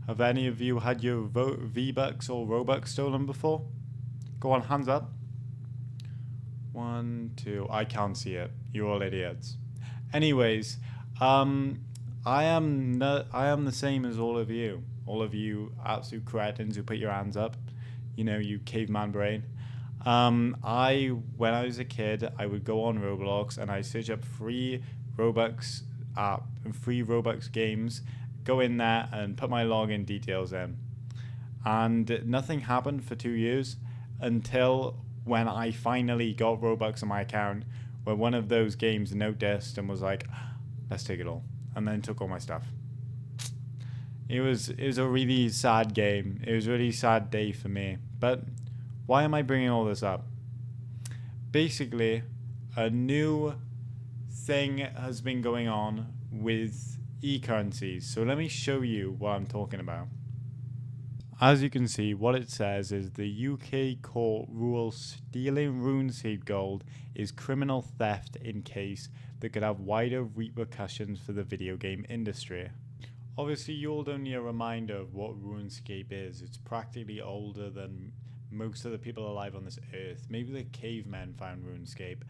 Have any of you had your V-Bucks or Robux stolen before? Go on, hands up. 1, 2. I can't see it. You're all idiots. Anyways, um, I am the same as all of you. All of you absolute cretins who put your hands up. You know, you caveman brain. When I was a kid, I would go on Roblox and I search up free Robux app and free Robux games. Go in there and put my login details in, and nothing happened for 2 years until when I finally got Robux on my account, where one of those games noticed and was like, "Let's take it all," and then took all my stuff. It was a really sad game. It was a really sad day for me. But why am I bringing all this up? Basically, a new thing has been going on with e-currencies. So let me show you what I'm talking about. As you can see, what it says is the UK court rules stealing RuneScape gold is criminal theft in case that could have wider repercussions for the video game industry. Obviously, you all don't need a reminder of what RuneScape is. It's practically older than most of the people alive on this earth. Maybe the cavemen found RuneScape.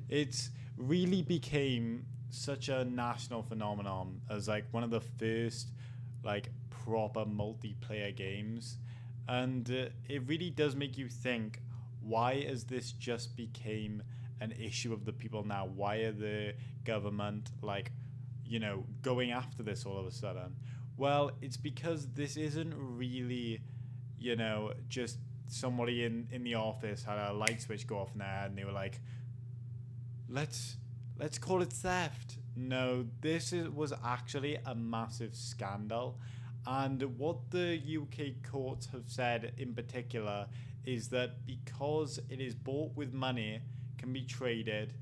It's really became such a national phenomenon as like one of the first like proper multiplayer games, and it really does make you think, why is this just became an issue of the people now? Why are the government like, going after this all of a sudden? Well, it's because this isn't really, just somebody in the office had a light switch go off in there and they were like, let's call it theft. No, was actually a massive scandal. And what the UK courts have said in particular is that because it is bought with money, can be traded,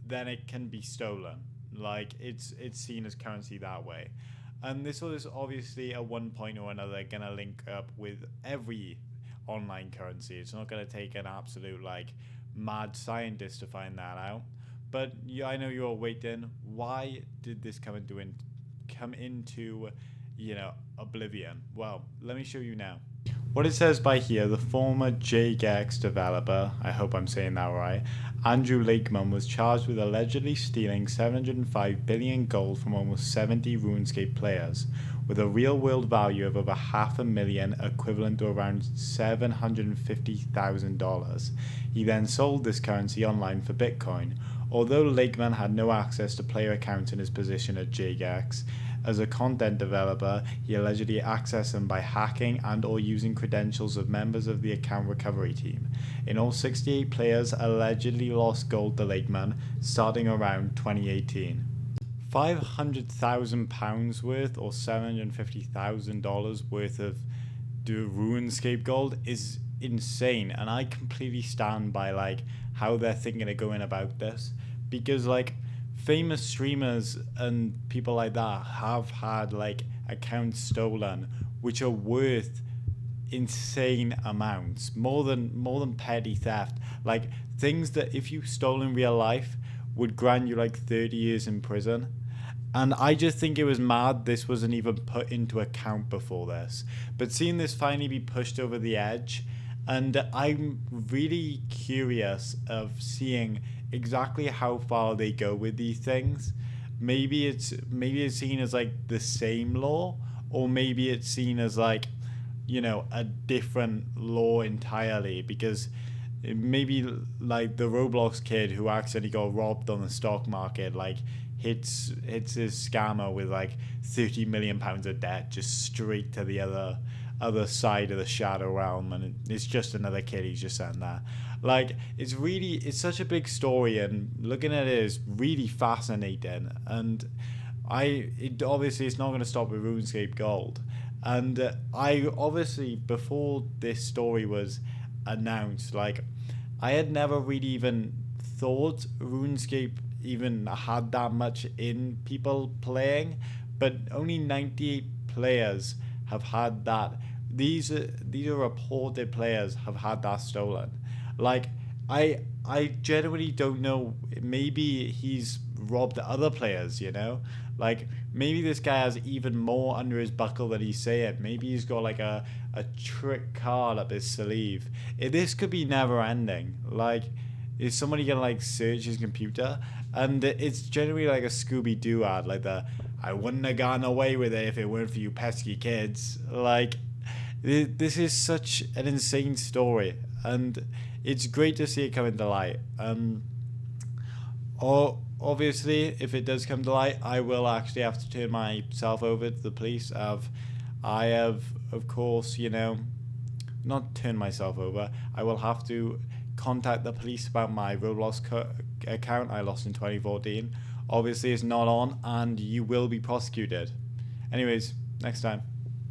then it can be stolen. Like it's seen as currency that way. And this was obviously at one point or another gonna link up with every online currency. It's not gonna take an absolute like mad scientist to find that out. But yeah, I know you're all waiting. Why did this come into oblivion? Well, let me show you now. What it says by here, the former JGEX developer, I hope I'm saying that right, Andrew Lakeman was charged with allegedly stealing 705 billion gold from almost 70 RuneScape players, with a real-world value of over $500,000, equivalent to around $750,000. He then sold this currency online for Bitcoin. Although Lakeman had no access to player accounts in his position at JGEX, as a content developer, he allegedly accessed them by hacking and or using credentials of members of the account recovery team. In all, 68 players allegedly lost gold to Lakeman starting around 2018. £500,000 worth or $750,000 worth of the RuneScape gold is insane, and I completely stand by like how they're thinking of going about this, because like famous streamers and people like that have had like accounts stolen which are worth insane amounts, more than petty theft, like things that if you stole in real life would grant you like 30 years in prison. And I just think it was mad this wasn't even put into account before this, but seeing this finally be pushed over the edge, and I'm really curious of seeing exactly how far they go with these things. Maybe it's seen as like the same law, or maybe it's seen as like, a different law entirely, because maybe like the Roblox kid who accidentally got robbed on the stock market like hits his scammer with like £30 million of debt just straight to the other side of the shadow realm, and it's just another kid. He's just sitting there. Like it's such a big story, and looking at it is really fascinating. And obviously it's not going to stop with RuneScape Gold. And I obviously, before this story was announced, like I had never really even thought RuneScape even had that much in people playing, but only 98 players have had that. These are reported players have had that stolen. Like I genuinely don't know. Maybe he's robbed other players. Like, maybe this guy has even more under his buckle than he's saying. Maybe he's got like a trick card up his sleeve. This could be never ending. Like, is somebody gonna like search his computer? And it's generally like a Scooby Doo ad, like the "I wouldn't have gotten away with it if it weren't for you pesky kids." Like, this is such an insane story, and it's great to see it coming to light. Or obviously, if it does come to light, I will actually have to turn myself over to the police. I have, of course, not turn myself over. I will have to contact the police about my Roblox account I lost in 2014. Obviously, it's not on, and you will be prosecuted. Anyways, next time.